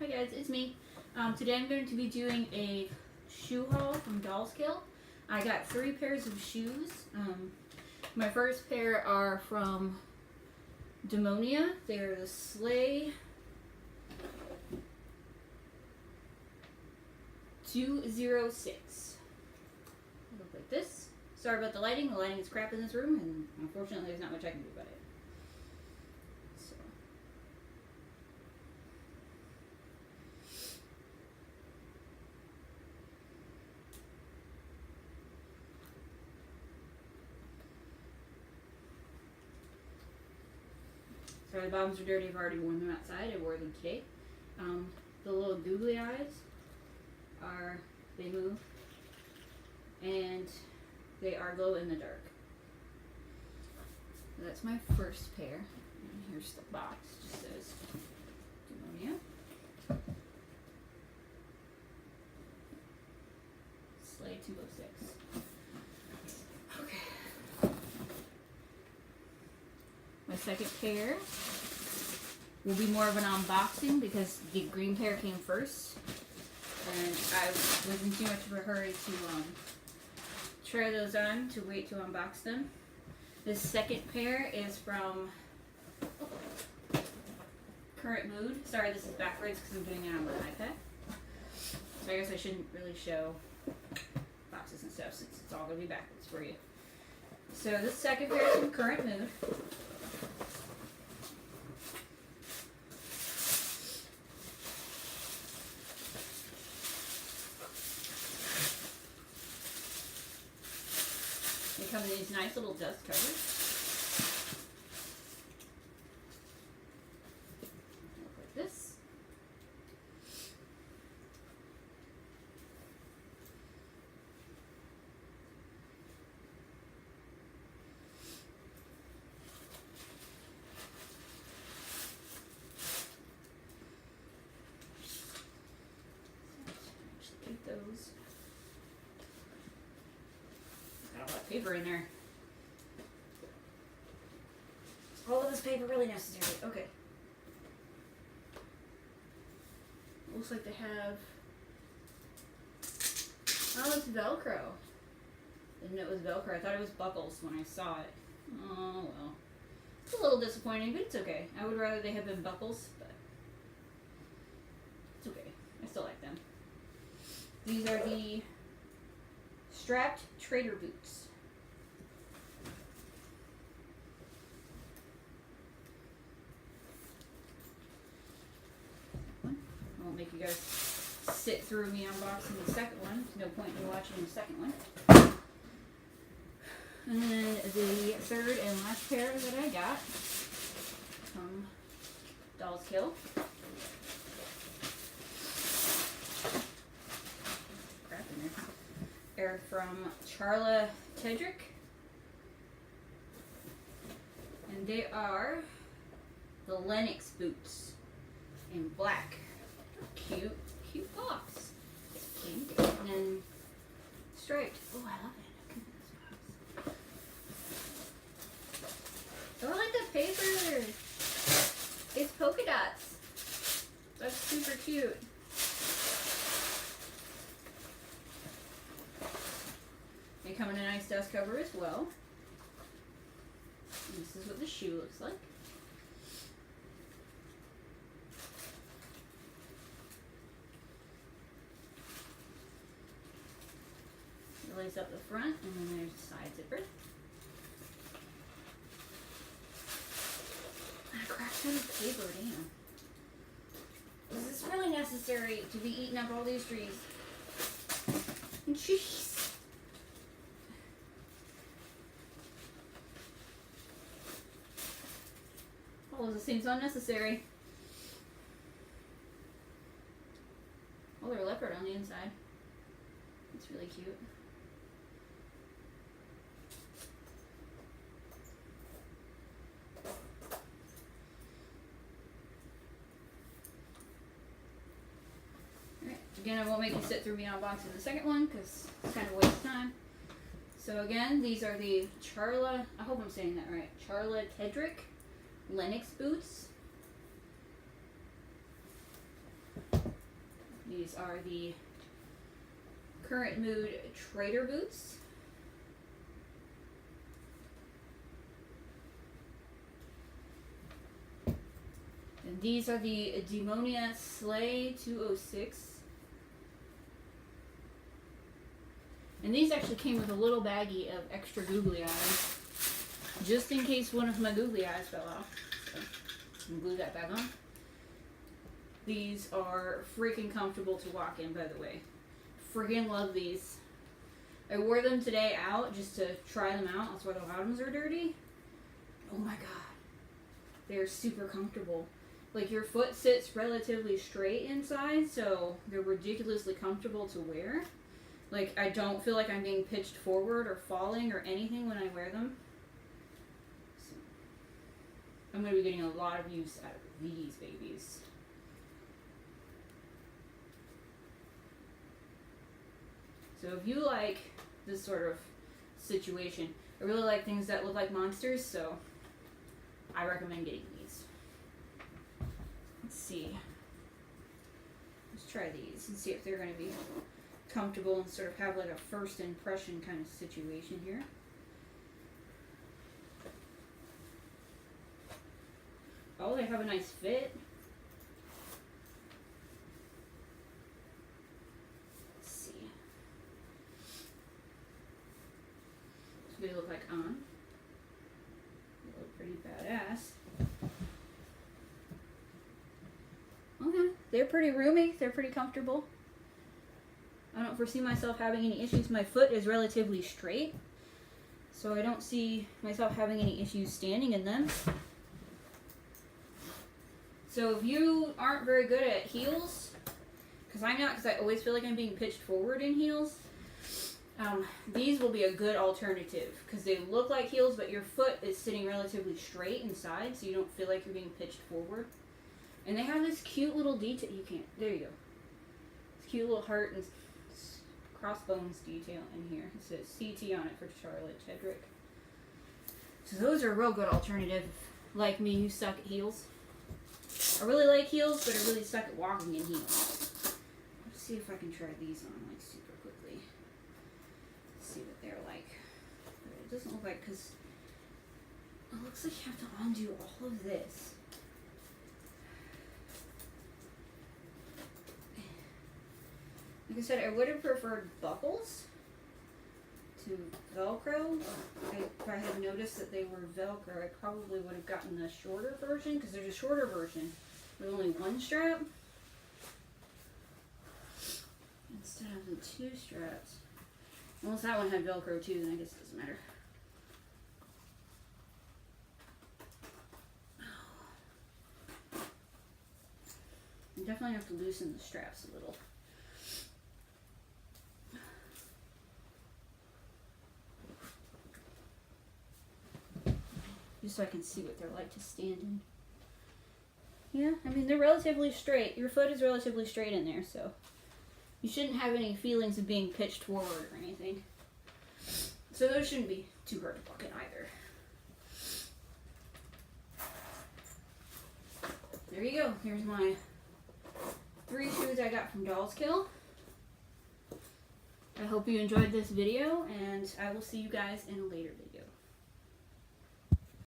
Hi guys, it's me. Today I'm going to be doing a shoe haul from Dolls Kill. I got 3 pairs of shoes. My first pair are from Demonia. They're the Slay 206. They look like this. Sorry about the lighting. The lighting is crap in this room, and unfortunately there's not much I can do about it. Sorry, the bottoms are dirty. I've already worn them outside. I wore them today. The little googly eyes they move, and they are glow in the dark. So that's my first pair. And here's the box. It just says Demonia. Slay 206. Okay. My second pair will be more of an unboxing because the green pair came first, and I was in too much of a hurry to try those on to wait to unbox them. This second pair is from Current Mood. Sorry, this is backwards because I'm doing it on my iPad. So I guess I shouldn't really show boxes and stuff since it's all going to be backwards for you. So this second pair is from Current Mood. They come in these nice little dust covers. Look like this. Actually keep those. Got a lot of paper in there. Is all of this paper really necessary? Okay. Looks like they have. Oh, it's Velcro. Didn't know it was Velcro. I thought it was buckles when I saw it. Oh well. It's a little disappointing, but it's okay. I would rather they had been buckles, but it's okay. I still like them. These are the strapped trader boots. I won't make you guys sit through me unboxing the second one. There's no point in watching the second one. And then the third and last pair that I got from Dolls Kill. Crap in there. They're from Charla Tedrick. And they are the Lennox boots in black. Cute, cute box. Pink and then striped. Oh, I love it. Oh, I like the paper. It's polka dots. That's super cute. They come in a nice dust cover as well. And this is what the shoe looks like. Lace up the front, and then there's a side zipper. A crap ton of paper, damn. Is this really necessary to be eating up all these trees? Jeez. All of this seems unnecessary. Oh, they're leopard on the inside. It's really cute. Again, I won't make you sit through me unboxing the second one because it's kind of a waste of time. So again, these are the Charla, I hope I'm saying that right, Charla Tedrick Lennox boots. These are the Current Mood Trader boots. And these are the Demonia Slay 206. And these actually came with a little baggie of extra googly eyes, just in case one of my googly eyes fell off. So, I'm glue that back on. These are freaking comfortable to walk in, by the way. Freaking love these. I wore them today out just to try them out. That's why the bottoms are dirty. Oh my god. They're super comfortable. Like, your foot sits relatively straight inside, so they're ridiculously comfortable to wear. Like, I don't feel like I'm being pitched forward or falling or anything when I wear them. So, I'm going to be getting a lot of use out of these babies. So if you like this sort of situation, I really like things that look like monsters, so I recommend getting these. Let's see. Let's try these and see if they're going to be comfortable and sort of have like a first impression kind of situation here. Oh, they have a nice fit. Let's see. That's what they look like on. They look pretty badass. Okay, they're pretty roomy. They're pretty comfortable. I don't foresee myself having any issues. My foot is relatively straight, so I don't see myself having any issues standing in them. So if you aren't very good at heels, because I'm not, because I always feel like I'm being pitched forward in heels, these will be a good alternative, because they look like heels, but your foot is sitting relatively straight inside, so you don't feel like you're being pitched forward. And they have this cute little detail. You can't. There you go. This cute little heart and crossbones detail in here. It says CT on it for Charlotte Tedrick. So those are a real good alternative. Like me, you suck at heels. I really like heels, but I really suck at walking in heels. Let's see if I can try these on like super quickly. Let's see what they're like. But it doesn't look like, because it looks like you have to undo all of this. Like I said, I would have preferred buckles to Velcro. If I had noticed that they were Velcro, I probably would have gotten the shorter version, because there's a shorter version with only one strap instead of the two straps. Unless that one had Velcro too, then I guess it doesn't matter. You definitely have to loosen the straps a little. Just so I can see what they're like to stand in. Yeah, I mean, they're relatively straight. Your foot is relatively straight in there, so you shouldn't have any feelings of being pitched forward or anything. So those shouldn't be too hard to walk in either. There you go. Here's my 3 shoes I got from Dolls Kill. I hope you enjoyed this video, and I will see you guys in a later video.